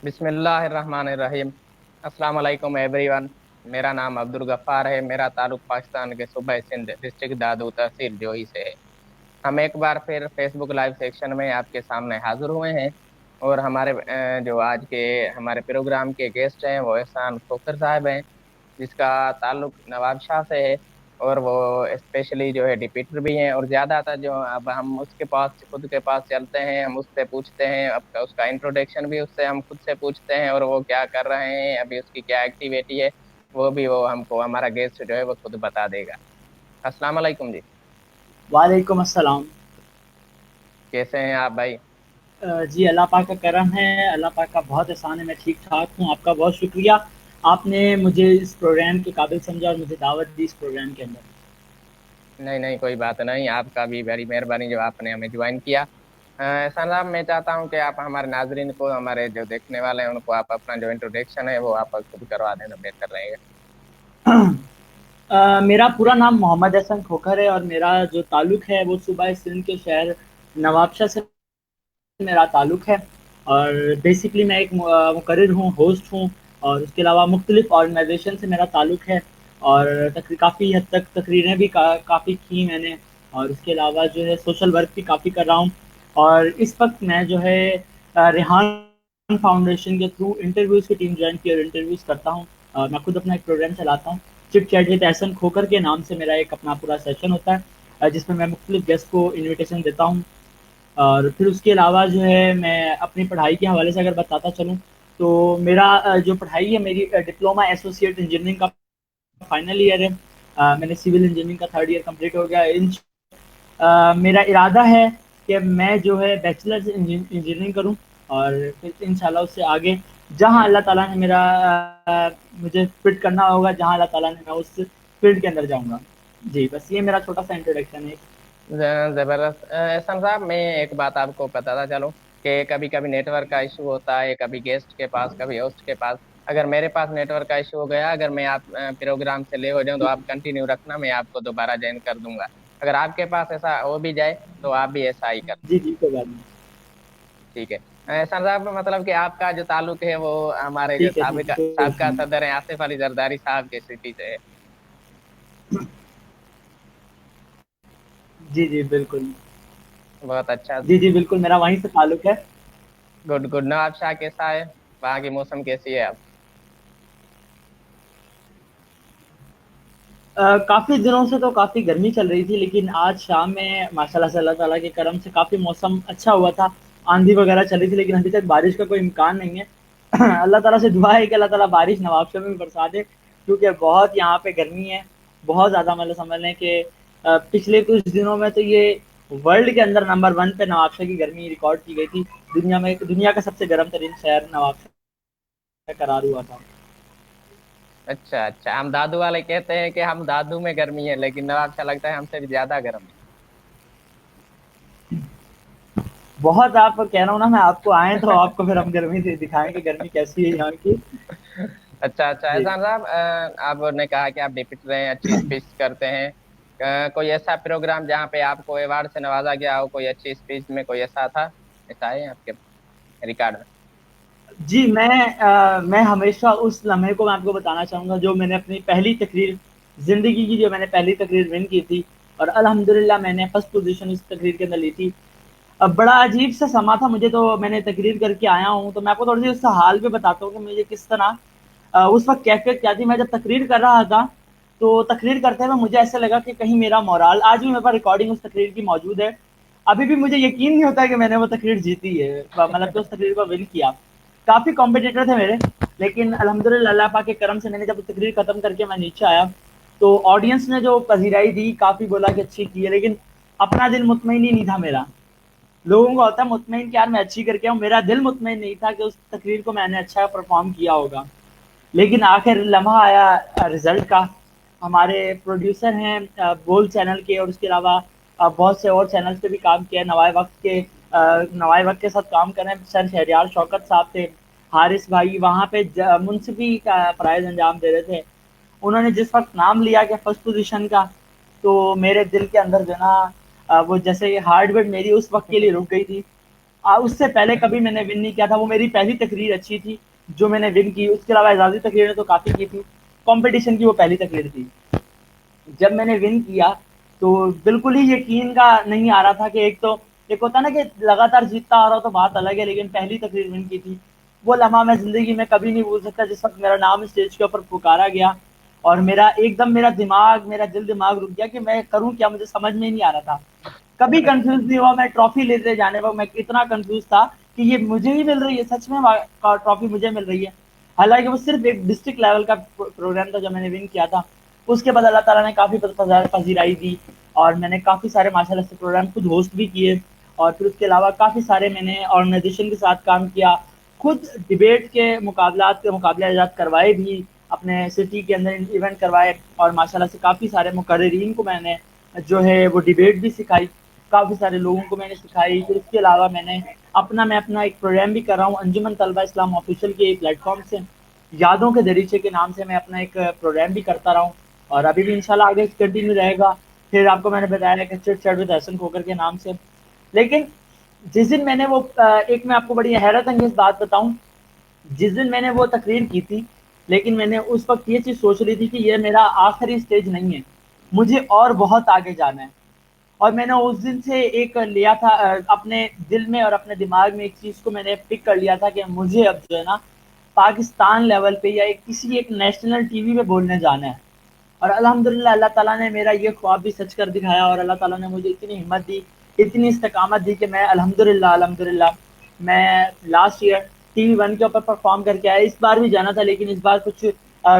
बिस्मिल्लाहिर्रहमानिर्रहीम। अस्सलाम वालेकुम एवरीवन। मेरा नाम अब्दुल गफ्फार है। मेरा ताल्लुक पाकिस्तान के सूबे सिंध डिस्ट्रिक्ट दादू तहसील जोही से है। हम एक बार फिर फेसबुक लाइव सेक्शन में आपके सामने हाजिर हुए हैं। और हमारे जो आज के हमारे प्रोग्राम के गेस्ट हैं वो एहसान खोखर साहब हैं, जिसका ताल्लुक नवाब शाह से है। और वो स्पेशली जो है डिपीटर भी हैं। और ज़्यादातर जो अब हम उसके पास खुद के पास चलते हैं, हम उससे पूछते हैं, अब उसका इंट्रोडक्शन भी उससे हम खुद से पूछते हैं, और वो क्या कर रहे हैं, अभी उसकी क्या एक्टिविटी है, वो भी वो हमको हमारा गेस्ट जो है वो खुद बता देगा। अस्सलाम वालेकुम जी। वालेकुम अस्सलाम। कैसे हैं आप भाई? जी अल्लाह पाक का करम है, अल्लाह पाक का बहुत एहसान है, मैं ठीक ठाक हूँ। आपका बहुत शुक्रिया, आपने मुझे इस प्रोग्राम के काबिल समझा और मुझे दावत दी इस प्रोग्राम के अंदर। नहीं नहीं, कोई बात नहीं, आपका भी बड़ी मेहरबानी जो आपने हमें ज्वाइन किया। एहसान साहब, मैं चाहता हूँ कि आप हमारे नाजरीन को, हमारे जो देखने वाले हैं, उनको आप अपना जो इंट्रोडक्शन है वो आप खुद करवा देना, बेहतर रहेगा। मेरा पूरा नाम मोहम्मद एहसन खोखर है और मेरा जो ताल्लुक है वो सूबा सिंध के शहर नवाबशाह से मेरा ताल्लुक है। और बेसिकली मैं एक मुकर्रिर हूँ, होस्ट हूँ। और उसके अलावा मुख्तलिफ ऑर्गेनाइजेशन से मेरा ताल्लुक है। और काफ़ी हद तक तकरीरें भी काफ़ी की मैंने। और उसके अलावा जो है सोशल वर्क भी काफ़ी कर रहा हूँ। और इस वक्त मैं जो है रेहान फाउंडेशन के थ्रू इंटरव्यूज़ की टीम ज्वाइन की और इंटरव्यूज़ करता हूँ। और मैं खुद अपना एक प्रोग्राम चलाता हूँ, chit chat with Ehsan Khokhar के नाम से मेरा एक अपना पूरा सेशन होता है, जिसमें मैं मुख्तलिफ गेस्ट को इन्विटेशन देता हूँ। और फिर उसके अलावा जो है मैं अपनी पढ़ाई के हवाले से अगर बताता चलूँ, तो मेरा जो पढ़ाई है मेरी डिप्लोमा एसोसिएट इंजीनियरिंग का फाइनल ईयर है। मैंने सिविल इंजीनियरिंग का थर्ड ईयर कंप्लीट हो गया। मेरा इरादा है कि मैं जो है बैचलर्स इंजीनियरिंग करूं और फिर इंशाल्लाह उससे आगे जहां अल्लाह ताला ने मुझे फिट करना होगा, जहां अल्लाह ताला ने, मैं उस फील्ड के अंदर जाऊंगा। जी बस ये मेरा छोटा सा इंट्रोडक्शन है। जबरदस्त। एहसान साहब, मैं एक बात आपको बताता चलूं कि कभी कभी नेटवर्क का इशू होता है, कभी गेस्ट के पास, कभी होस्ट के पास। अगर मेरे पास नेटवर्क का इशू हो गया, अगर मैं आप प्रोग्राम से ले हो जाऊं, तो आप कंटिन्यू रखना, मैं आपको दोबारा ज्वाइन कर दूंगा। अगर आपके पास ऐसा हो भी जाए तो आप भी ऐसा ही करना। जी जी कोई बात नहीं। ठीक है। एहसान साहब, मतलब कि आपका जो ताल्लुक है वो हमारे जो ठीक है ठीक है, साबिका कोई साबका इशू नहीं। सदर हैं आसिफ अली जरदारी साहब के सिटी से है। जी जी बिल्कुल। बहुत अच्छा। जी जी बिल्कुल, मेरा वहीं से ताल्लुक है। Good good. नवाब शाह कैसा है? वहाँ की मौसम कैसी है अब? काफ़ी दिनों से तो काफ़ी गर्मी चल रही थी, लेकिन आज शाम में माशाल्लाह से अल्लाह ताला के करम से काफ़ी मौसम अच्छा हुआ था। आंधी वगैरह चली थी, लेकिन अभी तक बारिश का कोई इम्कान नहीं है। अल्लाह ताला से दुआ है कि अल्लाह ताला बारिश नवाबशाह में भी बरसा दे, क्योंकि बहुत यहाँ पे गर्मी है। बहुत ज़्यादा, मतलब समझ लें कि पिछले कुछ दिनों में तो ये वर्ल्ड के अंदर नंबर वन पे नवाबशाह की गर्मी रिकॉर्ड की गई थी। दुनिया का सबसे गर्म तरीन शहर नवाबशाह करार हुआ था। अच्छा अच्छा, हम दादू वाले कहते हैं कि हम दादू में गर्मी है, लेकिन नवाब शाह लगता है हमसे भी ज्यादा गर्म है। बहुत, आप कह रहा हूँ ना मैं, आपको आए तो आपको फिर हम गर्मी से दिखाएं कि गर्मी कैसी है यहाँ की। अच्छा अच्छा, जी। एहसान साहब, आपने कहा कि आप डिपिट रहे हैं, अच्छी स्पीच करते हैं। कोई ऐसा प्रोग्राम जहाँ पे आपको अवार्ड से नवाजा गया हो, कोई अच्छी स्पीच में कोई ऐसा था? ऐसा है आपके रिकॉर्ड में? जी मैं हमेशा उस लम्हे को मैं आपको बताना चाहूँगा, जो मैंने अपनी पहली तकरीर ज़िंदगी की, जो मैंने पहली तकरीर विन की थी। और अल्हम्दुलिल्लाह मैंने फर्स्ट पोजीशन उस तकरीर के अंदर ली थी। अब बड़ा अजीब सा समा था मुझे, तो मैंने तकरीर करके आया हूँ, तो मैं आपको थोड़ी सी उसका हाल भी बताता हूँ कि मुझे किस तरह उस वक्त कैफियत क्या थी। मैं जब तकरीर कर रहा था, तो तकरीर करते हुए मुझे ऐसा लगा कि कहीं मेरा मोराल, आज भी मेरे पास रिकॉर्डिंग उस तकरीर की मौजूद है, अभी भी मुझे यकीन नहीं होता कि मैंने वो तकरीर जीती है, मतलब कि उस तकरीर को विन किया। काफ़ी कॉम्पिटिटर थे मेरे, लेकिन अल्हम्दुलिल्लाह अल्लाह पाक के करम से मैंने जब तकरीर खत्म करके मैं नीचे आया, तो ऑडियंस ने जो पजीराई दी, काफ़ी बोला कि अच्छी की है, लेकिन अपना दिल मुतमईन ही नहीं था मेरा। लोगों को होता है मुतमईन कि यार मैं अच्छी करके आऊँ, मेरा दिल मुतमईन नहीं था कि उस तकरीर को मैंने अच्छा परफॉर्म किया होगा। लेकिन आखिर लम्हा आया रिजल्ट का। हमारे प्रोड्यूसर हैं बोल चैनल के, और उसके अलावा बहुत से और चैनल्स पे भी काम किया है। नवाए वक्त के साथ काम कर रहे हैं सर शहरियार शौकत साहब थे, हारिस भाई वहाँ पे मुंसफी का प्राइज अंजाम दे रहे थे। उन्होंने जिस वक्त नाम लिया कि फर्स्ट पोजीशन का, तो मेरे दिल के अंदर जो ना वो जैसे हार्ट बीट मेरी उस वक्त के लिए रुक गई थी। اس سے پہلے کبھی میں نے ون نہیں کیا تھا. وہ میری پہلی تقریر اچھی تھی جو میں نے ون کی. اس کے علاوہ اعزازی تقریریں تو کافی کی تھی, کمپٹیشن کی وہ پہلی تقریر تھی. جب میں نے ون کیا تو بالکل ہی یقین کا نہیں آ رہا تھا کہ ایک ہوتا ہے نا کہ لگاتار جیتتا آ رہا ہو تو بات الگ ہے, لیکن پہلی تقریر ون کی تھی. وہ لمحہ میں زندگی میں کبھی نہیں بھول سکتا جس وقت میرا نام اسٹیج کے اوپر پکارا گیا, اور میرا ایک دم میرا دل دماغ رک گیا کہ میں کروں کیا, مجھے سمجھ میں ہی نہیں آ رہا تھا. کبھی کنفیوز نہیں ہوا. میں ٹرافی لیتے جانے پر میں اتنا کنفیوز تھا کہ یہ مجھے ہی مل رہی ہے, سچ میں ٹرافی مجھے مل رہی ہے. حالانکہ وہ صرف ایک ڈسٹرکٹ لیول کا پروگرام تھا جو میں نے ون کیا تھا. اس کے بعد اللہ تعالیٰ نے کافی پذیرائی دی, اور میں نے کافی سارے ماشاء اللہ سے پروگرام خود ہوسٹ بھی کیے. اور پھر اس کے علاوہ کافی سارے میں نے آرگنائزیشن کے ساتھ کام کیا, خود ڈبیٹ کے مقابلہ اجاد کروائے بھی, اپنے سٹی کے اندر ایونٹ کروائے, اور ماشاء اللہ سے کافی سارے مقررین کو میں نے جو ہے وہ ڈبیٹ بھی سکھائی, کافی سارے لوگوں کو میں نے سکھائی. پھر اس کے علاوہ میں اپنا ایک پروگرام بھی کر رہا ہوں انجمن طلبہ اسلام آفیشیل کے پلیٹ فارم سے, یادوں کے دریچے کے نام سے میں اپنا ایک پروگرام بھی کرتا رہا ہوں, اور ابھی بھی انشاءاللہ آگے کنٹینیو رہے گا. پھر آپ کو میں نے بتایا کہ چٹ چٹ ود احسن کھوکر کے نام سے. لیکن جس دن میں نے وہ ایک میں آپ کو بڑی حیرت انگیز بات بتاؤں, جس دن میں نے وہ تقریر کی تھی, لیکن میں نے اس وقت یہ چیز سوچ لی تھی کہ یہ میرا آخری اسٹیج نہیں ہے, مجھے اور بہت آگے جانا ہے. اور میں نے اس دن سے ایک لیا تھا اپنے دل میں اور اپنے دماغ میں ایک چیز کو میں نے پک کر لیا تھا کہ مجھے اب جو ہے نا پاکستان لیول پہ یا کسی ایک نیشنل ٹی وی پہ بولنے جانا ہے. اور الحمدللہ اللہ تعالیٰ نے میرا یہ خواب بھی سچ کر دکھایا, اور اللہ تعالیٰ نے مجھے اتنی ہمت دی, اتنی استقامت دی کہ میں الحمدللہ میں last year TV one کے اوپر پرفارم کر کے آیا. اس بار بھی جانا تھا لیکن اس بار کچھ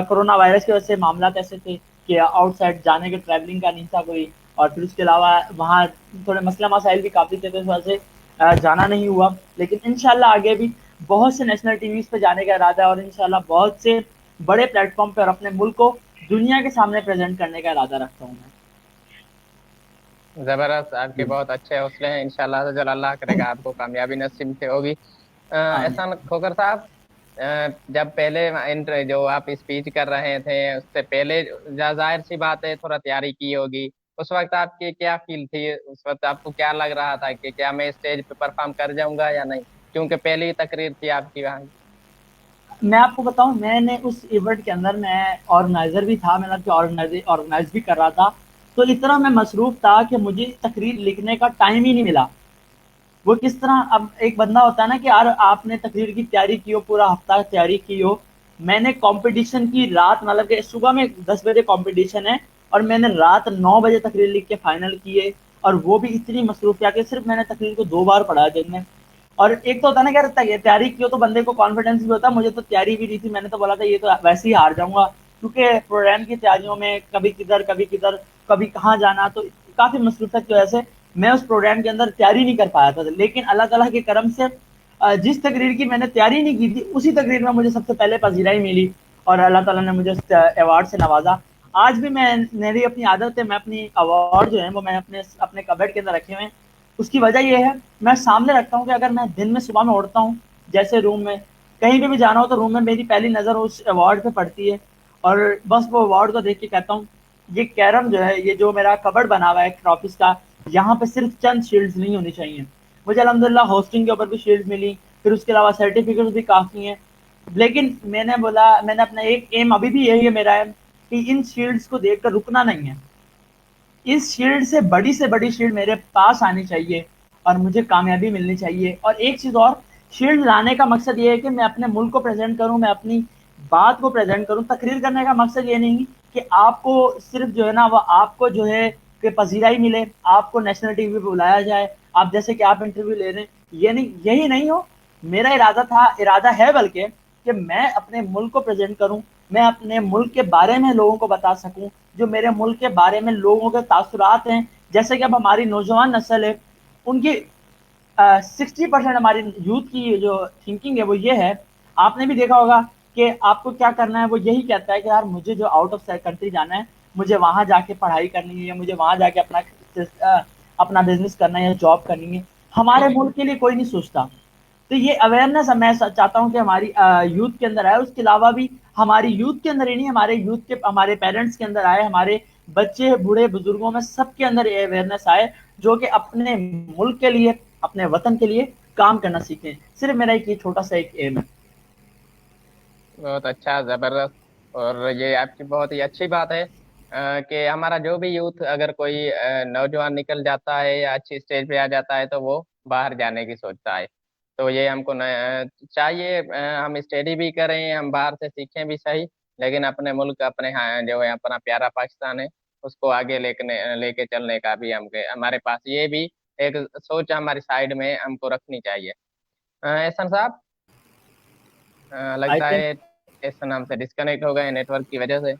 کرونا وائرس کی وجہ سے معاملات ایسے تھے کہ آؤٹ سائڈ جانے کے ٹریولنگ کا نہیں تھا کوئی, اور پھر اس کے علاوہ وہاں تھوڑے مسئلہ مسائل بھی کافی تھے, تو اس وجہ سے جانا نہیں ہوا. لیکن انشاءاللہ آگے بھی بہت سے نیشنل ٹی ویز پہ جانے کا ارادہ ہے, اور انشاءاللہ بہت سے بڑے پلیٹ فارم پہ اور اپنے ملک کو دنیا کے سامنے پریزنٹ کرنے کا ارادہ رکھتا ہوں میں. زبردست, آپ کے جی بہت اچھے حوصلے ہیں. انشاءاللہ سے جو اللہ کرے گا آپ کو کامیابی نصیب سے ہوگی. آمین. احسان کھوکر صاحب, جب پہلے جو آپ اسپیچ کر رہے تھے اس سے پہلے ظاہر سی بات ہے تھوڑا تیاری کی ہوگی, اس وقت آپ کی کیا فیل تھی؟ اس وقت آپ کو کیا لگ رہا تھا کہ کیا میں اسٹیج پہ پرفارم کر جاؤں گا یا نہیں, کیونکہ پہلی تقریر تھی آپ کی وہاں. میں آپ کو بتاؤں, میں نے اس ایونٹ کے اندر میں آرگنائزر بھی تھا, میں نے آرگنائز بھی کر رہا تھا, تو اتنا میں مصروف تھا کہ مجھے تقریر لکھنے کا ٹائم ہی نہیں ملا. وہ کس طرح, اب ایک بندہ ہوتا ہے نا کہ یار آپ نے تقریر کی تیاری کی ہو, پورا ہفتہ تیاری کی ہو. میں نے کمپٹیشن کی رات, مطلب کہ صبح میں 10 بجے کمپٹیشن ہے, اور میں نے رات 9 بجے تقریر لکھ کے فائنل کیے, اور وہ بھی اتنی مصروف کیا کہ صرف میں نے تقریر کو 2 بار پڑھا دن میں. اور ایک تو ہوتا ہے نا کہ تیاری کی ہو تو بندے کو کانفیڈینس بھی ہوتا ہے, مجھے تو تیاری بھی نہیں تھی, میں نے تو بولا تھا یہ تو ویسے ہی ہار جاؤں گا, کیونکہ پروگرام کی تیاریوں میں کبھی کدھر کبھی کہاں جانا, تو کافی مصروفیت کی وجہ سے میں اس پروگرام کے اندر تیاری نہیں کر پایا تھا. لیکن اللہ تعالیٰ کے کرم سے جس تقریر کی میں نے تیاری نہیں کی تھی اسی تقریر میں مجھے سب سے پہلے پذیرائی ملی, اور اللہ تعالیٰ نے مجھے اس ایوارڈ سے نوازا. آج بھی میری اپنی عادت ہے, میں اپنی ایوارڈ جو ہے وہ میں اپنے کبڈ کے اندر رکھے ہوئے ہیں. اس کی وجہ یہ ہے, میں سامنے رکھتا ہوں کہ اگر میں دن میں صبح میں اٹھتا ہوں, جیسے روم میں کہیں بھی جانا ہو تو روم میں میری پہلی نظر اس ایوارڈ پہ پڑتی ہے, اور بس وہ ایوارڈ کو دیکھ کے کہتا ہوں یہ کیرم جو ہے, یہ جو میرا کبڈ بنا ہوا ہے ٹرافیز کا, یہاں پہ صرف چند شیلڈز نہیں ہونی چاہیے. مجھے الحمدللہ ہوسٹنگ کے اوپر بھی شیلڈ ملی, پھر اس کے علاوہ سرٹیفکیٹ بھی کافی ہیں. لیکن میں نے بولا, میں نے اپنا ایک ایم ابھی بھی یہی ہے میرا ہے کہ ان شیلڈز کو دیکھ کر رکنا نہیں ہے. اس شیلڈ سے بڑی شیلڈ میرے پاس آنی چاہیے, اور مجھے کامیابی ملنی چاہیے. اور ایک چیز اور, شیلڈ لانے کا مقصد یہ ہے کہ میں اپنے ملک کو پریزنٹ کروں, میں اپنی بات کو پریزنٹ کروں. تقریر کرنے کا مقصد یہ نہیں کہ آپ کو صرف جو ہے نا وہ آپ کو جو ہے کہ پذیرائی ملے, آپ کو نیشنل ٹی وی پہ بلایا جائے, آپ جیسے کہ آپ انٹرویو لے رہے ہیں, یہ نہیں, یہی نہیں ہو. میرا ارادہ ہے بلکہ کہ میں اپنے ملک کو پریزنٹ کروں, میں اپنے ملک کے بارے میں لوگوں کو بتا سکوں, جو میرے ملک کے بارے میں لوگوں کے تاثرات ہیں. جیسے کہ اب ہماری نوجوان نسل ہے, ان کی 60% ہماری یوتھ کی جو تھنکنگ ہے وہ یہ ہے, آپ نے بھی دیکھا ہوگا کہ آپ کو کیا کرنا ہے, وہ یہی کہتا ہے کہ یار مجھے جو آؤٹ آف کنٹری جانا ہے, مجھے وہاں جا کے پڑھائی کرنی ہے, مجھے وہاں جا کے اپنا بزنس کرنا ہے یا جاب کرنی ہے. ہمارے ملک کے لیے کوئی نہیں سوچتا. تو یہ اویئرنیس میں چاہتا ہوں کہ ہماری یوتھ کے اندر آئے. اس کے علاوہ بھی ہماری یوتھ کے اندر ہی نہیں, ہمارے پیرنٹس کے اندر آئے, ہمارے بچے بوڑھے بزرگوں میں سب کے اندر یہ اویئرنیس آئے, جو کہ اپنے ملک کے لیے, اپنے وطن کے لیے काम करना सीखें। सिर्फ मेरा एक ये छोटा सा एक एम है। बहुत अच्छा, जबरदस्त। और ये आपकी बहुत ही अच्छी बात है कि हमारा जो भी यूथ, अगर कोई नौजवान निकल जाता है या अच्छी स्टेज पे आ जाता है तो वो बाहर जाने की सोचता है। तो ये हमको चाहिए, हम स्टडी भी करें, हम बाहर से सीखें भी सही, लेकिन अपने मुल्क, अपने यहाँ जो है अपना प्यारा पाकिस्तान है, उसको आगे लेके चलने का भी हमारे पास ये भी एक सोच हमारी साइड में हमको रखनी चाहिए। एहसन साहब, आई लगता थिंक। है एहसन हमसे डिस्कनेक्ट हो गए नेटवर्क की वजह से।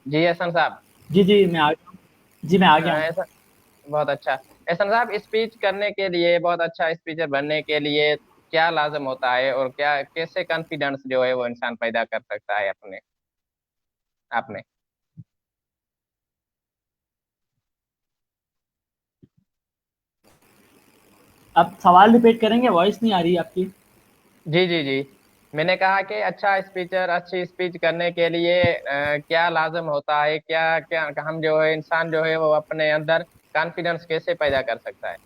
जी एहसन साहब। जी जी मैं आ गया हूँ। जी मैं आ गया हूँ। ऐसा, बहुत अच्छा। एहसन साहब, स्पीच करने के लिए, बहुत अच्छा स्पीचर बनने के लिए क्या लाजम होता है, और क्या कैसे कॉन्फिडेंस जो है वो इंसान पैदा कर सकता है अपने आप में? आप सवाल रिपीट करेंगे, वॉइस नहीं आ रही आपकी। जी जी जी, मैंने कहा कि अच्छा स्पीचर, अच्छी स्पीच करने के लिए क्या लाजम होता है, क्या क्या हम जो है, इंसान जो है वो अपने अंदर कॉन्फिडेंस कैसे पैदा कर सकता है?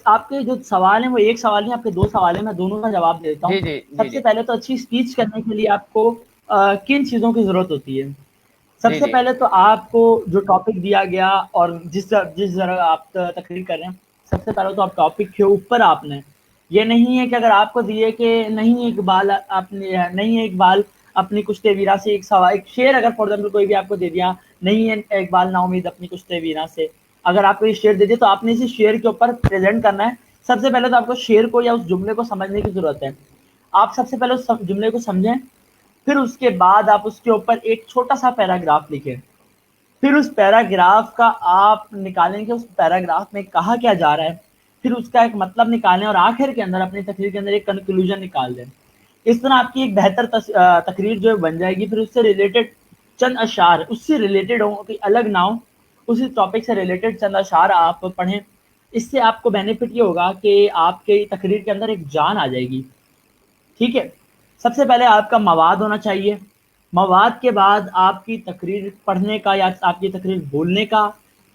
आपके जो सवाल हैं वो एक सवाल नहीं, आपके दो सवाल हैं, मैं दोनों का जवाब दे देता हूँ। जी जी जी सबसे जी पहले तो अच्छी स्पीच करने के लिए आपको किन चीज़ों की ज़रूरत होती है। जी सबसे जी पहले तो आपको जो टॉपिक दिया गया और जिस जिस तरह आप तकरीर कर रहे हैं, सबसे पहले तो आप टॉपिक के ऊपर आपने, ये नहीं है कि अगर आपको दिए कि नहीं इकबाल आपने, नहीं है इकबाल अपनी कुश्ते वीरा से एक सवाल, एक शेर अगर फॉर एग्जाम्पल कोई भी आपको दे दिया, नहीं है इकबाल नाउमीद अपनी कुश्ते वीरा से, अगर आपको ये शेर दे दिया तो आपने इसे शेर के ऊपर प्रेजेंट करना है। सबसे पहले तो आपको शेर को या उस जुमले को समझने की जरूरत है। आप सबसे पहले उस जुमले को समझें, फिर उसके बाद आप उसके ऊपर एक छोटा सा पैराग्राफ लिखें। फिर उस पैराग्राफ का आप निकालें कि उस पैराग्राफ में कहा क्या जा रहा है, फिर उसका एक मतलब निकालें और आखिर के अंदर अपनी तकरीर के अंदर एक कंक्लूजन निकाल दें। इस तरह आपकी एक बेहतर तकरीर जो है बन जाएगी। फिर उससे रिलेटेड चंद अशार, उससे रिलेटेड हो कि अलग ना हो, उसी टॉपिक से रिलेटेड चंद अशार आप पढ़ें। इससे आपको बेनिफिट ये होगा कि आपके तकरीर के अंदर एक जान आ जाएगी। ठीक है। सबसे पहले आपका मवाद होना चाहिए। मवाद के बाद आपकी तकरीर पढ़ने का या आपकी तकरीर बोलने का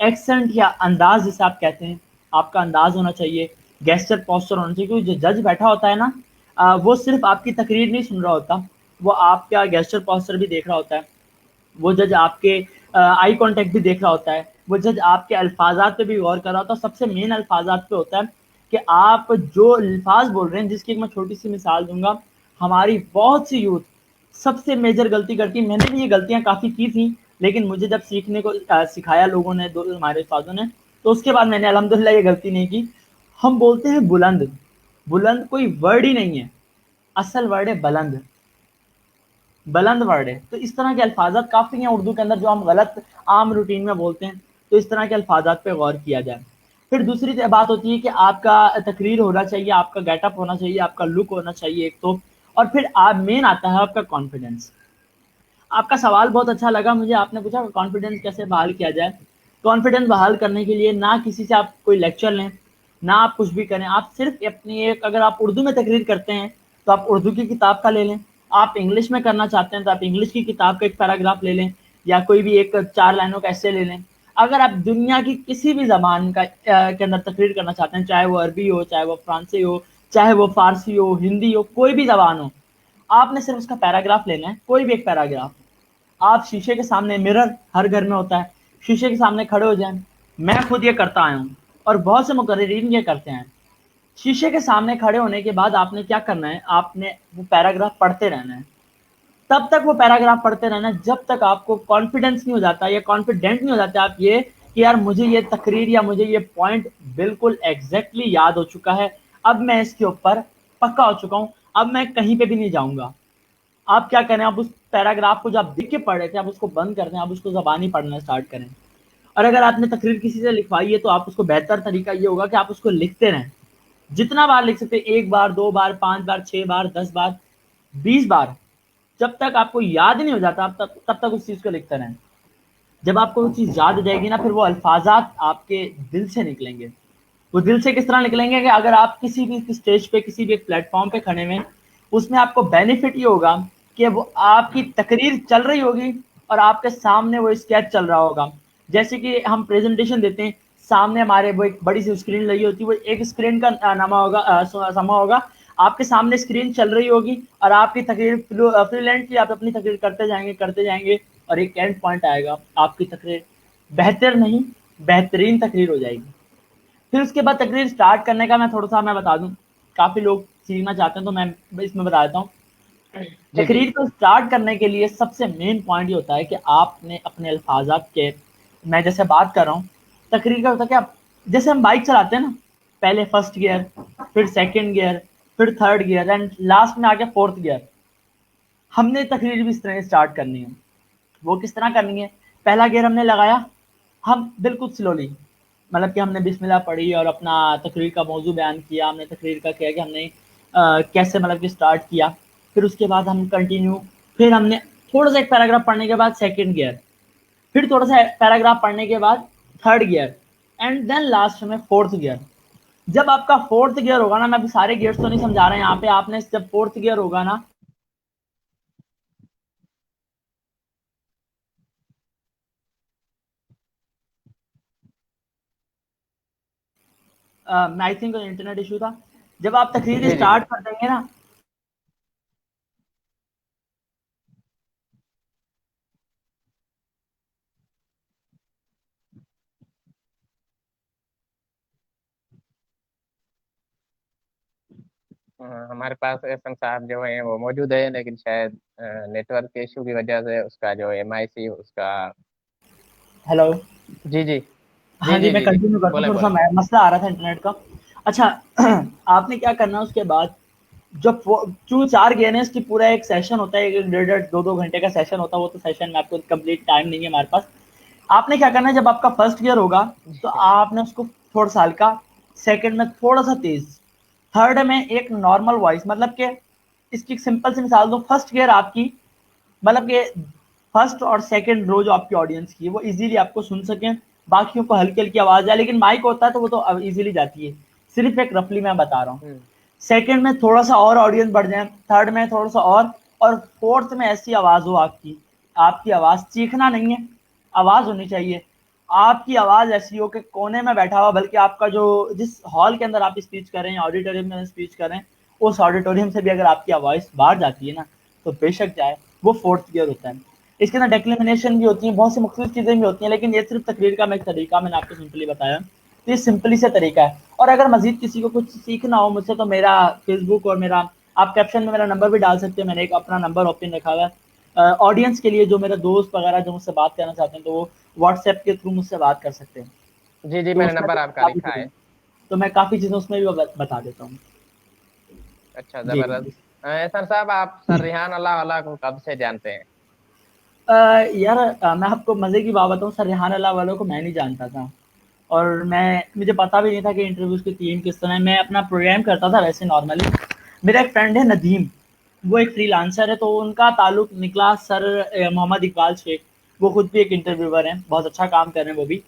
एक्सेंट या अंदाज जिसे आप कहते हैं, आपका अंदाज होना चाहिए। गेस्चर पोस्चर होना चाहिए, क्योंकि जो जज बैठा होता है ना, वो सिर्फ आपकी तकरीर नहीं सुन रहा होता, वो आपका गेस्चर पोस्चर भी देख रहा होता है। वो जज आपके आई कांटेक्ट भी देख रहा होता है। वो जज आपके अल्फाजात पे भी गौर कर रहा होता है। सबसे मेन अल्फाजात पे होता है कि आप जो अल्फाज बोल रहे हैं, जिसकी एक मैं छोटी सी मिसाल दूंगा। हमारी बहुत सी यूथ सबसे मेजर गलती करती है, मैंने भी ये गलतियां काफ़ी की थी, लेकिन मुझे जब सीखने को सिखाया लोगों ने, दो हमारे उस्तादों ने, तो उसके बाद मैंने अल्हम्दुलिल्लाह ये गलती नहीं की। हम बोलते हैं बुलंद। बुलंद कोई वर्ड ही नहीं है, असल वर्ड है बुलंद। बुलंद वर्ड है। तो इस तरह के अल्फाजात काफ़ी हैं उर्दू के अंदर जो हम गलत आम रूटीन में बोलते हैं। तो इस तरह के अल्फाजात पे गौर किया जाए। फिर दूसरी बात होती है कि आपका तकरीर होना चाहिए, आपका गेटअप होना चाहिए, आपका लुक होना चाहिए एक तो। और फिर आप मेन आता है आपका कॉन्फिडेंस। आपका सवाल बहुत अच्छा लगा मुझे, आपने पूछा कॉन्फिडेंस कैसे बहाल किया जाए। कॉन्फिडेंस बहाल करने के लिए ना किसी से आप कोई लेक्चर लें, ना आप कुछ भी करें। आप सिर्फ अपनी एक, अगर आप उर्दू में तकरीर करते हैं तो आप उर्दू की किताब का ले लें। आप इंग्लिश में करना चाहते हैं तो आप इंग्लिश की किताब का एक पैराग्राफ ले लें, या कोई भी एक 4 लाइनों का ऐसे ले लें। अगर आप दुनिया की किसी भी जबान का के अंदर तकरीर करना चाहते हैं, चाहे वो अरबी हो, चाहे वो फ्रांसी हो, चाहे वो फारसी हो, हिंदी हो, कोई भी जबान हो, आपने सिर्फ उसका पैराग्राफ लेना है, कोई भी एक पैराग्राफ। आप शीशे के सामने, मिरर हर घर में होता है, शीशे के सामने खड़े हो जाएं। मैं खुद ये करता आया हूँ और बहुत से मुकर्रिरीन ये करते हैं। शीशे के सामने खड़े होने के बाद आपने क्या करना है, आपने वो पैराग्राफ पढ़ते रहना है। तब तक वो पैराग्राफ पढ़ते रहना है जब तक आपको कॉन्फिडेंस नहीं हो जाता या कॉन्फिडेंट नहीं हो जाता आप ये कि यार मुझे ये तकरीर या मुझे ये पॉइंट बिल्कुल एग्जैक्टली याद हो चुका है, अब मैं इसके ऊपर पक्का हो चुका हूँ, अब मैं कहीं पे भी नहीं जाऊंगा। आप क्या करें, आप उस पैराग्राफ को जो आप देख के पढ़ रहे थे, आप उसको बंद कर दें, आप उसको ज़बानी पढ़ना स्टार्ट करें। और अगर आपने तकरीर किसी से लिखवाई है तो आप उसको, बेहतर तरीका ये होगा कि आप उसको लिखते रहें। जितना बार लिख सकते हैं, 1 बार, 2 बार, 5 बार, 6 बार, 10 बार, 20 बार, जब तक आपको याद नहीं हो जाता तब तक उस चीज़ को लिखते रहें। जब आपको वो चीज़ याद हो जाएगी ना, फिर वो अल्फाजात आपके दिल से निकलेंगे। वो दिल से किस तरह निकलेंगे कि अगर आप किसी भी स्टेज पे, किसी भी एक प्लेटफॉर्म पे खड़े हुए, उसमें आपको बेनिफिट ये होगा कि वो आपकी तकरीर चल रही होगी और आपके सामने वो स्केच चल रहा होगा। जैसे कि हम प्रेजेंटेशन देते हैं, सामने हमारे वो एक बड़ी सी स्क्रीन लगी होती है, वो एक स्क्रीन का समा होगा, आपके सामने स्क्रीन चल रही होगी और आपकी तकरीर फ्लुएंटली आप अपनी तकरीर करते जाएंगे और एक एंड पॉइंट आएगा, आपकी तकरीर बेहतर नहीं बेहतरीन तकरीर हो जाएगी। फिर उसके बाद तकरीर स्टार्ट करने का मैं थोड़ा सा मैं बता दूं, काफी लोग सीखना चाहते हैं तो मैं इसमें बता देता हूँ। जी जी। तकरीर को स्टार्ट करने के लिए सबसे मेन पॉइंट ये होता है कि आपने अपने अल्फाजात के, मैं जैसे बात कर रहा हूँ, तकरीर का होता है क्या, जैसे हम बाइक चलाते हैं ना, पहले फर्स्ट गियर, फिर सेकंड गियर, फिर थर्ड गियर एंड लास्ट में आ गया फोर्थ गियर। हमने तकरीर भी इस तरह स्टार्ट करनी है। वो किस तरह करनी है, पहला गियर हमने लगाया, हम बिल्कुल स्लोली, मतलब कि हमने बिस्मिल्लाह पढ़ी और अपना तकरीर का मौजू बयान किया, हमने तकरीर का किया कि हमने कैसे मतलब कि स्टार्ट किया। फिर उसके बाद हम कंटिन्यू, फिर हमने थोड़ा सा एक पैराग्राफ पढ़ने के बाद सेकंड गियर, फिर थोड़ा सा पैराग्राफ पढ़ने के बाद third gear and then last में फोर्थ गियर। जब आपका फोर्थ गियर होगा ना, मैं अभी सारे गियर्स तो नहीं समझा रहा यहाँ पे, आपने जब फोर्थ गियर होगा ना, आई थिंक इंटरनेट इशू था। जब आप तकरीर जी जी। स्टार्ट कर देंगे ना, हमारे पास एहसन साहब जो है वो मौजूद है, लेकिन शायद नेटवर्क के इशू की वजह से उसका जो MIC उसका। हेलो, जी जी। हाँ जी जी जी मैं जी जी। कंटिन्यू करता हूँ, बोले थोड़ा सा बोले। मसला आ रहा था इंटरनेट का। अच्छा, आपने क्या करना है उसके बाद, जब जो चार गेम है इसकी पूरा एक सेशन होता है, एक डेढ़ डेढ़ दो दो घंटे का सेशन होता है, वो तो सेशन में आपको कंप्लीट टाइम नहीं है हमारे पास। आपने क्या करना है, जब आपका फर्स्ट गियर होगा तो जी आपने उसको थोड़ा सा हल्का, सेकंड में थोड़ा सा तेज, थर्ड में एक नॉर्मल वॉइस, मतलब कि इसकी सिंपल सी मिसाल दो, फर्स्ट गियर आपकी, मतलब कि फर्स्ट और सेकंड रो जो आपकी ऑडियंस की है वो इजीली आपको सुन सकें, बाकियों को हल्की हल्की आवाज है, लेकिन माइक होता है तो वो तो अब इजीली जाती है, सिर्फ एक रफली मैं बता रहा हूँ। हम्म। सेकंड में थोड़ा सा और ऑडियंस बढ़ जाए, थर्ड में थोड़ा सा और फोर्थ में ऐसी आवाज हो आपकी, आपकी आवाज चीखना नहीं है, आवाज होनी चाहिए, आपकी आवाज ऐसी हो कि कोने में बैठा हुआ, बल्कि आपका जो जिस हॉल के अंदर आप स्पीच कर रहे हैं, ऑडिटोरियम में स्पीच कर रहे हैं, उस ऑडिटोरियम से भी अगर आपकी आवाज बाहर जाती है ना, तो बेशक जाए, वो फोर्थ गियर होता है। इसके अंदर डेक्लेमिनेशन भी होती है, बहुत सी मुख्तलिफ चीजें भी होती हैं, लेकिन ये सिर्फ तकरीर का मैं एक तरीका मैंने आपको सिंपली बताया, तो ये सिंपली से तरीका है। और अगर मजीद किसी को कुछ सीखना हो मुझसे, तो मेरा फेसबुक और मेरा, आप कैप्शन में मेरा नंबर भी डाल सकते हैं, मैंने एक अपना नंबर ओपन रखा हुआ है ऑडियंस के लिए, जो मेरा दोस्त वगैरह जो मुझसे बात करना चाहते हैं तो वो व्हाट्सएप के थ्रू मुझसे बात कर सकते हैं। जी जी, तो मैंने उसमें नंबर तो आपका काफी लिखा चीजें, है। तो मैं काफी चीजें उसमें भी बता देता हूँ। अच्छा, जी जबरदस्त। एहसन साहब, आप सर रिहान अल्लाह वाला को कब से जानते हैं? यार मैं आपको मजे की बात बताऊँ, सर रेहान अल्लाह वालों को मैं नहीं जानता था, और मैं मुझे पता भी नहीं था कि इंटरव्यूज की टीम किस तरह है। मैं अपना प्रोग्राम करता था वैसे नॉर्मली। मेरा एक फ्रेंड है नदीम, वो एक फ्रीलांसर है, तो उनका ताल्लुक निकला सर मोहम्मद इकबाल शेख, वो खुद भी एक इंटरव्यूअर हैं, बहुत अच्छा काम कर रहे हैं वो भी।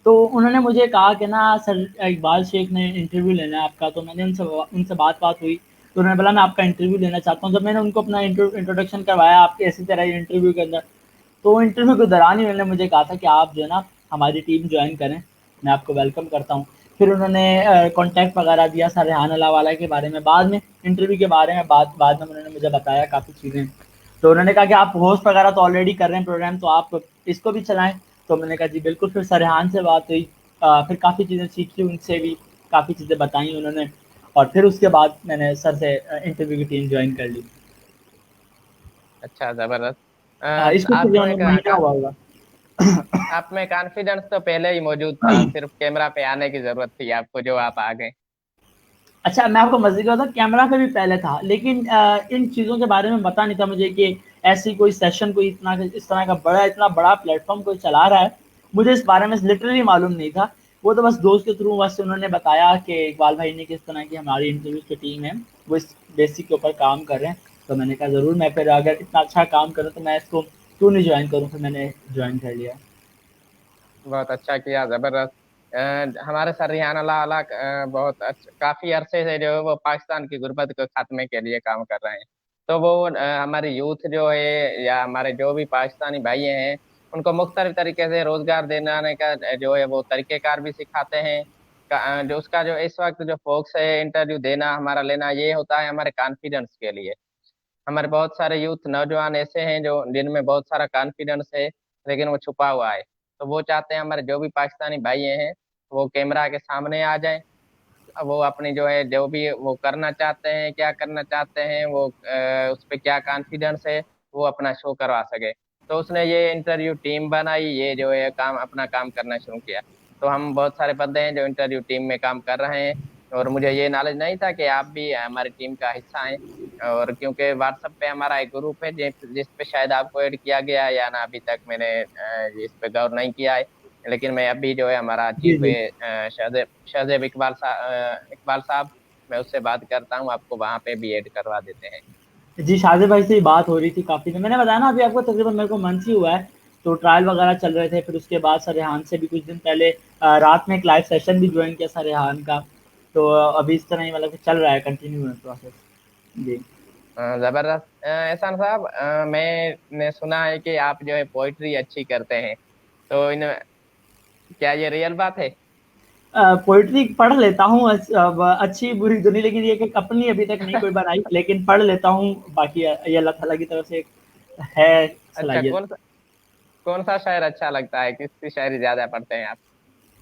तो उन्होंने मुझे कहा कि ना सर इकबाल शेख ने इंटरव्यू लेना है आपका, तो मैंने उनसे उनसे बात बात हुई, तो उन्होंने बोला मैं आपका इंटरव्यू लेना चाहता हूँ। जब मैंने उनको अपना इंट्रोडक्शन करवाया आपके इसी तरह इंटरव्यू के अंदर, तो इंटरव्यू के दौरान ही उन्होंने मुझे कहा था कि आप जो है ना हमारी टीम ज्वाइन करें, मैं आपको वेलकम करता हूँ। फिर उन्होंने कॉन्टैक्ट वगैरह दिया सर रेहान अल्लाह वाला के बारे में, बाद में इंटरव्यू के बारे में बाद में उन्होंने मुझे बताया काफ़ी चीज़ें। तो उन्होंने कहा कि आप होस्ट वगैरह तो ऑलरेडी कर रहे हैं प्रोग्राम, तो आप इसको भी चलाएं। तो मैंने कहा जी बिल्कुल। फिर सर रेहान से बात हुई, फिर काफ़ी चीज़ें सीखी उनसे भी, काफ़ी चीज़ें बताई उन्होंने, और फिर उसके बाद मैंने सर से इंटरव्यू की टीम ज्वाइन कर ली। अच्छा, जबरदस्त। इसको आप में तकरीबन महीना हुआ होगा। आप में कॉन्फिडेंस तो पहले ही मौजूद था, सिर्फ कैमरा पे आने की जरूरत थी आपको, जो आप आ गए। अच्छा, मैं आपको मज़े की बताऊँ, कैमरा पे भी पहले था, लेकिन इन चीज़ों के बारे में पता नहीं था मुझे कि ऐसी कोई सेशन, कोई इतना इस तरह का इतना बड़ा प्लेटफ़ॉर्म कोई चला रहा है। मुझे इस बारे में लिटरली मालूम नहीं था। वो तो बस दोस्त के थ्रू बस उन्होंने बताया कि इकबाल भाई ने किस तरह की हमारी इंटरव्यूज़ की टीम है, वो इस बेसिक के ऊपर काम कर रहे हैं। तो मैंने कहा ज़रूर, मैं फिर अगर इतना अच्छा काम करूँ तो मैं इसको क्यों नहीं जॉइन करूँ, फिर मैंने जॉइन कर लिया। बहुत अच्छा किया, जबरदस्त। हमारे सर रिहान अल्लाह वाला बहुत अच्छा, काफी अरसे से जो है वो पाकिस्तान की गुर्बत को खात्मे के लिए काम कर रहे हैं। तो वो हमारी यूथ जो है या हमारे जो भी पाकिस्तानी भाई हैं, उनको मुख्तलिफ तरीके से रोजगार दिलाने का जो है वो तरीक़ेकार भी सिखाते हैं। जो उसका जो इस वक्त जो फोकस है इंटरव्यू देना हमारा लेना, ये होता है हमारे कॉन्फिडेंस के लिए। हमारे बहुत सारे यूथ नौजवान ऐसे हैं जो जिनमें बहुत सारा कॉन्फिडेंस है, लेकिन वो छुपा हुआ है। तो वो चाहते हैं हमारे जो भी पाकिस्तानी भाई हैं वो कैमरा के सामने आ जाएं, वो अपनी जो है जो भी वो करना चाहते हैं, क्या करना चाहते हैं, वो उस पर क्या कॉन्फिडेंस है, वो अपना शो करवा सके। तो उसने ये इंटरव्यू टीम बनाई, ये जो है काम अपना काम करना शुरू किया। तो हम बहुत सारे बंदे हैं जो इंटरव्यू टीम में काम कर रहे हैं। और मुझे ये नॉलेज नहीं था कि आप भी हमारी टीम का हिस्सा हैं। और क्योंकि व्हाट्सएप पे हमारा एक ग्रुप है जिस पे शायद आपको ऐड किया गया है या ना, अभी तक मैंने इस पे गौर नहीं किया है। लेकिन मैं अभी जो है हमारा जी चीफ जी शाहजेब शाहजेब इकबाल साहब, मैं उससे बात करता हूँ, आपको वहां पे भी ऐड करवा देते हैं। जी, शाज़िब भाई से ही बात हो रही थी काफ़ी दिन। मैंने बताया ना अभी आपको, तकरीबन मेरे को मंथ ही हुआ है, तो ट्रायल वगैरह चल रहे थे। फिर उसके बाद सरेहान से भी कुछ दिन पहले रात में एक लाइव सेशन भी जॉइन किया सरेहान का। तो अभी इस तरह ही मतलब कि चल रहा है कंटिन्यू है प्रोसेस। जी। जबरदस्त। एहसान साहब, मैंने सुना है कि आप जो है पोइट्री अच्छी करते हैं, तो इन क्या ये रियल बात है? पोएट्री पढ़ लेता हूँ, अच्छी बुरी तो नहीं, लेकिन ये कि अपनी अभी तक नहीं कोई बनाई, लेकिन पढ़ लेता हूँ। बाकी ये अल्लाह ताला की तरफ से है अच्छा, सलाहियत। कौन सा शायर अच्छा लगता है, किसकी शायरी ज्यादा पढ़ते हैं आप?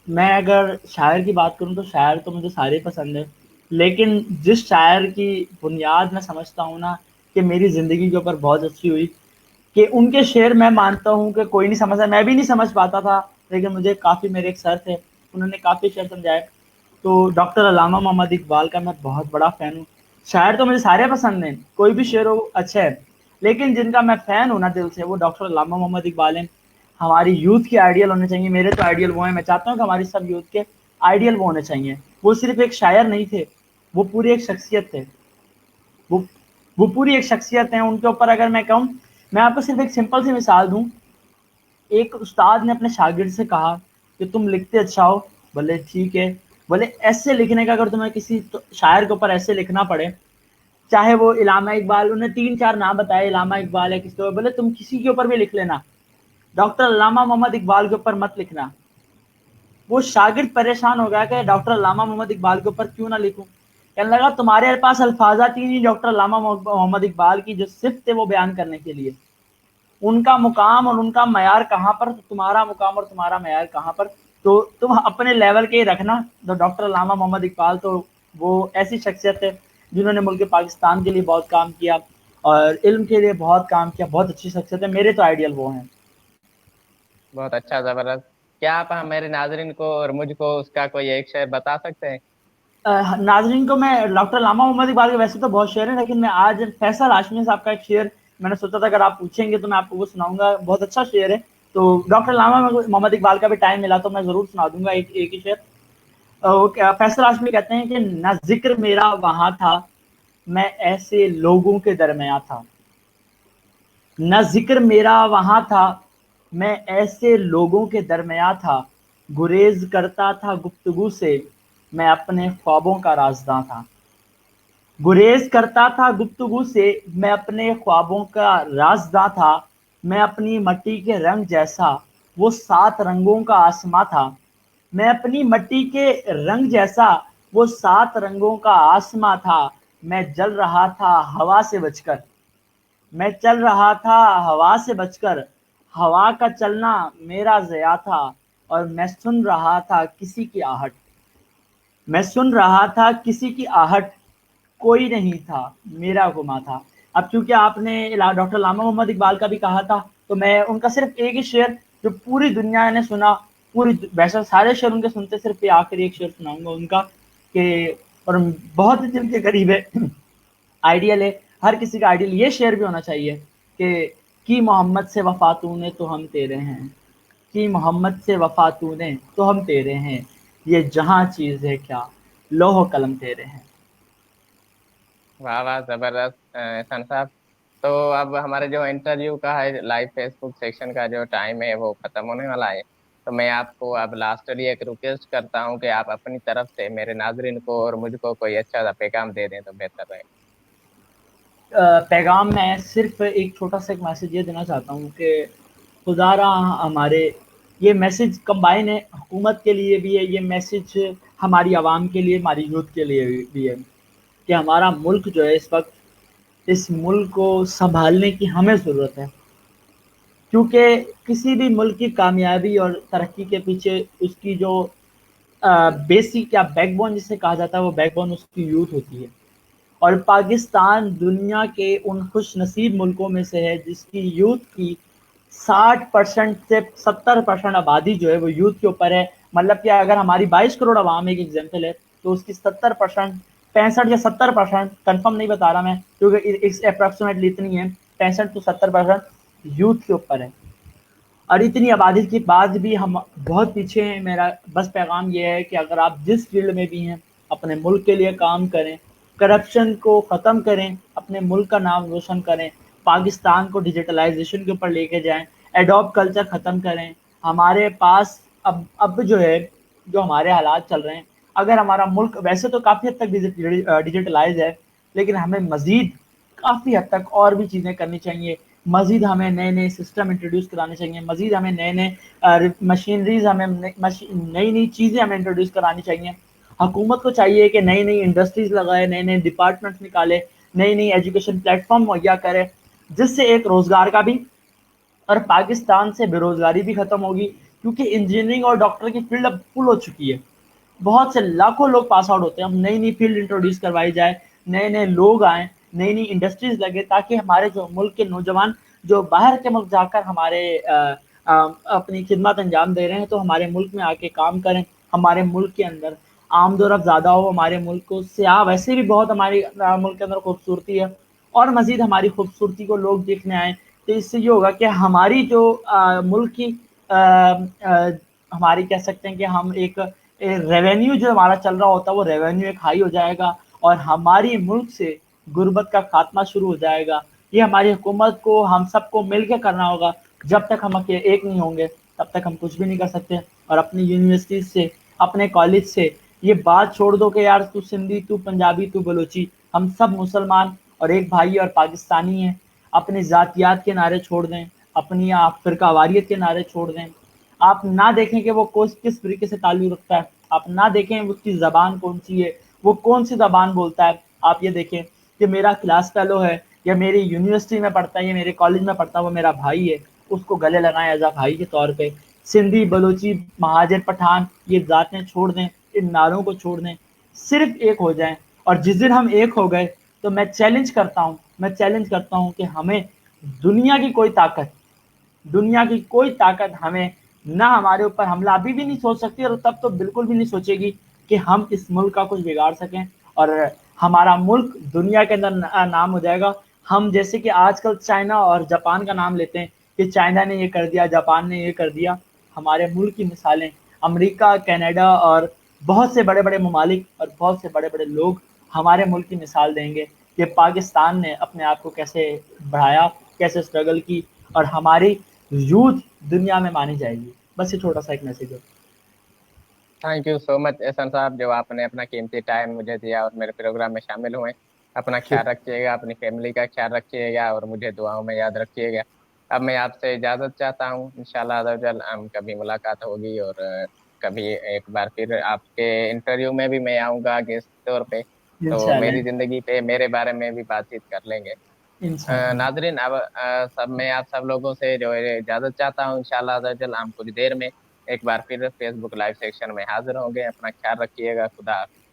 मैं अगर शायर की बात करूँ तो शायर तो मुझे सारे पसंद है, लेकिन जिस शायर की बुनियाद मैं समझता हूँ ना कि मेरी ज़िंदगी के ऊपर बहुत अच्छी हुई, कि उनके शेर मैं मानता हूँ कि कोई नहीं समझा, मैं भी नहीं समझ पाता था, लेकिन मुझे काफ़ी, मेरे एक सर थे, उन्होंने काफ़ी शेर समझाए। तो डॉक्टर अल्लामा मोहम्मद इकबाल का मैं बहुत बड़ा फ़ैन हूँ। शायर तो मुझे सारे पसंद हैं, कोई भी शेर हो अच्छा है, लेकिन जिनका मैं फ़ैन हूँ ना दिल से, वो डॉक्टर अल्लामा मोहम्मद इकबाल हैं। हमारी यूथ के आइडियल होने चाहिए, मेरे तो आइडियल वो हैं। मैं चाहता हूँ कि हमारी सब यूथ के आइडियल वो होने चाहिए। वो सिर्फ एक शायर नहीं थे, वो पूरी एक शख्सियत थे। वो वो पूरी एक शख्सियत है। उनके ऊपर अगर मैं कहूँ, मैं आपको सिर्फ एक सिंपल सी मिसाल दूँ। एक उस्ताद ने अपने शागिर्द से कहा कि तुम लिखते अच्छा हो, बोले ठीक है, बोले ऐसे लिखने का, अगर तुम्हें किसी तो शायर के ऊपर ऐसे लिखना पड़े, चाहे वो इलामा इकबाल, उन्हें तीन चार नाम बताए, इलामा इकबाल है किसी के ऊपर, बोले तुम किसी के ऊपर भी लिख लेना, डॉक्टर अल्लामा मोहम्मद इकबाल के ऊपर मत लिखना। वो शागिर्द परेशान हो गया कि डॉक्टर अल्लामा मोहम्मद इकबाल के ऊपर क्यों ना लिखूं। कहने लगा तुम्हारे पास अल्फाजात ही नहीं डॉक्टर अल्लामा मोहम्मद इकबाल की जो सिर्फ थे वो बयान करने के लिए। उनका मुकाम और उनका मयार कहाँ पर, तो तुम्हारा मुकाम और तुम्हारा मयार कहाँ पर। तो तुम अपने लेवल के ही रखना। तो डॉक्टर अल्लामा मोहम्मद इकबाल तो वो ऐसी शख्सियत है जिन्होंने मुल्क पाकिस्तान के लिए बहुत काम किया और इल्म के लिए बहुत काम किया। बहुत अच्छी शख्सियत है, मेरे तो आइडियल वो हैं। बहुत अच्छा, जबरदस्त। क्या आप मेरे नाजरीन को और मुझको उसका कोई एक शेर बता सकते हैं? नाजरीन को मैं डॉक्टर लामा मोहम्मद इकबाल के वैसे तो बहुत शेर है, लेकिन मैं आज फैसल हाशमी साहब का एक शेर मैंने सोचा था अगर आप पूछेंगे तो मैं आपको वो सुनाऊंगा। बहुत अच्छा शेर है। तो डॉक्टर लामा मोहम्मद इकबाल का भी टाइम मिला तो मैं जरूर सुना दूंगा एक ही शेर। फैसल हाशमी कहते हैं कि न जिक्र मेरा वहां था, मैं ऐसे लोगों के दरमिया था। न जिक्र मेरा वहां था, मैं ऐसे लोगों के दरमिया था। गुरेज करता था गुफ्तगू से, मैं अपने ख्वाबों का राजदां था। गुरेज करता था गुफ्तगू से, मैं अपने ख्वाबों का राजदां था। मैं अपनी मट्टी के रंग जैसा, वो सात रंगों का आसमां था। मैं अपनी मट्टी के रंग जैसा, वो सात रंगों का आसमां था। मैं जल रहा था हवा से बचकर, मैं चल रहा था हवा से बचकर। हवा का चलना मेरा ज़िया था, और मैं सुन रहा था किसी की आहट। मैं सुन रहा था किसी की आहट, कोई नहीं था, मेरा गुमा था। अब चूंकि आपने डॉक्टर लामा मोहम्मद इकबाल का भी कहा था, तो मैं उनका सिर्फ एक ही शेर जो पूरी दुनिया ने सुना, पूरी वैसे सारे शेर उनके सुनते, सिर्फ ये आखिरी एक शेर सुनाऊंगा उनका कि, और बहुत ही दिल के करीब है, आइडियल है। हर किसी का आइडियल ये शेर भी होना चाहिए कि की मोहम्मद से वफा तूने तो हम तेरे हैं, की मोहम्मद से वफा तूने तो हम तेरे हैं, ये जहां चीज है क्या, लोह कलम तेरे हैं। वाह वाह, जबरदस्त एहसान साहब। तो अब हमारे जो इंटरव्यू का है लाइव फेसबुक सेक्शन का जो टाइम है वो खत्म होने वाला है। तो मैं आपको अब लास्टली एक रिक्वेस्ट करता हूँ कि आप अपनी तरफ से मेरे नाजरीन को और मुझको कोई अच्छा सा पैगाम दे दें तो बेहतर रहे। पैगाम मैं सिर्फ एक छोटा सा एक मैसेज ये देना चाहता हूँ कि खुदा रहा हमारे ये मैसेज कंबाइन है, हुकूमत के लिए भी है, ये मैसेज हमारी आवाम के लिए, हमारी यूथ के लिए भी है कि हमारा मुल्क जो है इस वक्त, इस मुल्क को संभालने की हमें ज़रूरत है। क्योंकि किसी भी मुल्क की कामयाबी और तरक्की के पीछे उसकी जो बेसिक या बैकबोन जिसे कहा जाता है, वो बैकबोन उसकी यूथ होती है। और पाकिस्तान दुनिया के उन खुश नसीब मुल्कों में से है जिसकी यूथ की 60% से 70% आबादी जो है वो यूथ के ऊपर है। मतलब कि अगर हमारी 22 करोड़ आवाम एक एग्जाम्पल है, तो उसकी 70%, 65 या 70%, कंफर्म नहीं बता रहा मैं क्योंकि अप्रोक्सीमेटली इतनी है, 65 to 70% यूथ के ऊपर है। और इतनी आबादी के बाद भी हम बहुत पीछे हैं। मेरा बस पैगाम ये है कि अगर आप जिस फील्ड में भी हैं, अपने मुल्क के लिए काम करें, करप्शन को ख़त्म करें, अपने मुल्क का नाम रोशन करें, पाकिस्तान को डिजिटलाइजेशन के ऊपर लेके जाएं, एडोप कल्चर ख़त्म करें। हमारे पास अब जो है, जो हमारे हालात चल रहे हैं, अगर हमारा मुल्क वैसे तो काफ़ी हद तक डिजिटलाइज है, लेकिन हमें मज़ीद काफ़ी हद तक और भी चीज़ें करनी चाहिए। मज़ीद हमें नए नए सिस्टम इंट्रोड्यूस कराने चाहिए, मज़ीद हमें नए नए मशीनरीज, हमें नई नई चीज़ें हमें इंट्रोड्यूस करानी चाहिए। हुकूमत को चाहिए कि नई नई इंडस्ट्रीज लगाए, नए नए डिपार्टमेंट्स निकाले, नई नई एजुकेशन प्लेटफॉर्म मुहैया करे, जिससे एक रोज़गार का भी और पाकिस्तान से बेरोज़गारी भी ख़त्म होगी। क्योंकि इंजीनियरिंग और डॉक्टर की फील्ड अब फुल हो चुकी है, बहुत से लाखों लोग पास आउट होते हैं। हम नई नई फील्ड इंट्रोड्यूस करवाई जाए, नए नए लोग आए, नई नई इंडस्ट्रीज लगे, ताकि हमारे जो मुल्क के नौजवान जो बाहर के मुल्क जाकर हमारे अपनी खिदमत अंजाम दे रहे हैं, तो हमारे मुल्क में आके काम करें। हमारे मुल्क के अंदर आमदोरफ्त ज़्यादा हो, हमारे मुल्क को सियाह वैसे भी बहुत, हमारे मुल्क के अंदर खूबसूरती है, और मज़ीद हमारी खूबसूरती को लोग देखने आए। तो इससे ये होगा कि हमारी जो मुल्क की हमारी कह सकते हैं कि हम एक रेवेन्यू जो हमारा चल रहा होता है, वो रेवेन्यू एक हाई हो जाएगा, और हमारी मुल्क से गुर्बत का खात्मा शुरू हो जाएगा। ये हमारी हुकूमत को, हम सबको मिल के करना होगा। जब तक हम एक नहीं होंगे, तब तक हम कुछ भी नहीं कर सकते। और अपनी यूनिवर्सिटी से, अपने कॉलेज से ये बात छोड़ दो कि यार तू सिंधी, तू पंजाबी, तू बलोची, हम सब मुसलमान और एक भाई और पाकिस्तानी हैं। अपने ज़ातियात के नारे छोड़ दें, अपनी आप फ़िरकावारियत के नारे छोड़ दें। आप ना देखें कि वो किस तरीके से ताल्लुक़ रखता है, आप ना देखें उसकी ज़बान कौन सी है, वो कौन सी ज़बान बोलता है। आप ये देखें कि मेरा क्लास फेलो है, या मेरी यूनिवर्सिटी में पढ़ता है, या मेरे कॉलेज में पढ़ता है, वो मेरा भाई है, उसको गले लगाएं एज अ भाई के तौर पे। सिंधी, बलोची, महाजर, पठान, ये ज़ातें छोड़ दें, इन नारों को छोड़ दें, सिर्फ एक हो जाएं। और जिस दिन हम एक हो गए, तो मैं चैलेंज करता हूँ कि हमें दुनिया की कोई ताकत, दुनिया की कोई ताकत हमें ना हमारे ऊपर हमला अभी भी नहीं सोच सकती, और तब तो बिल्कुल भी नहीं सोचेगी कि हम इस मुल्क का कुछ बिगाड़ सकें, और हमारा मुल्क दुनिया के अंदर नाम हो जाएगा। हम जैसे कि आजकल चाइना और जापान का नाम लेते हैं कि चाइना ने ये कर दिया, जापान ने ये कर दिया। हमारे मुल्क की मिसालें अमेरिका, कनाडा और बहुत से बड़े बड़े ममालिक और बहुत से बड़े बड़े लोग हमारे मुल्क की मिसाल देंगे कि पाकिस्तान ने अपने आप को कैसे बढ़ाया, कैसे स्ट्रगल की, और हमारी यूथ दुनिया में मानी जाएगी। बस ये छोटा सा एक मैसेज है। Thank you so much Ehsan साहब, जो आपने अपना कीमती टाइम मुझे दिया और मेरे प्रोग्राम में शामिल हुए। अपना ख्याल रखिएगा, अपनी फैमिली का ख्याल रखिएगा, और मुझे दुआओं में याद रखिएगा। अब मैं आपसे इजाज़त चाहता हूँ। इंशाल्लाह अज़za वजल हम कभी मुलाकात होगी, और कभी एक बार फिर आपके इंटरव्यू में भी मैं आऊँगा गेस्ट तौर पे, तो मेरी इंशाल्लाह। ज़िंदगी पे, मेरे बारे में भी बातचीत कर लेंगे। इंशाल्लाह। नाजरीन, अब सब मैं आप सब लोगों से जो है इजाज़त चाहता हूँ। इंशाल्लाह अज़za वजल हम कुछ देर में एक बार फिर फेसबुक लाइव सेक्शन में हाजिर होंगे। अपना ख्याल रखिएगा। खुदा हाफिज़।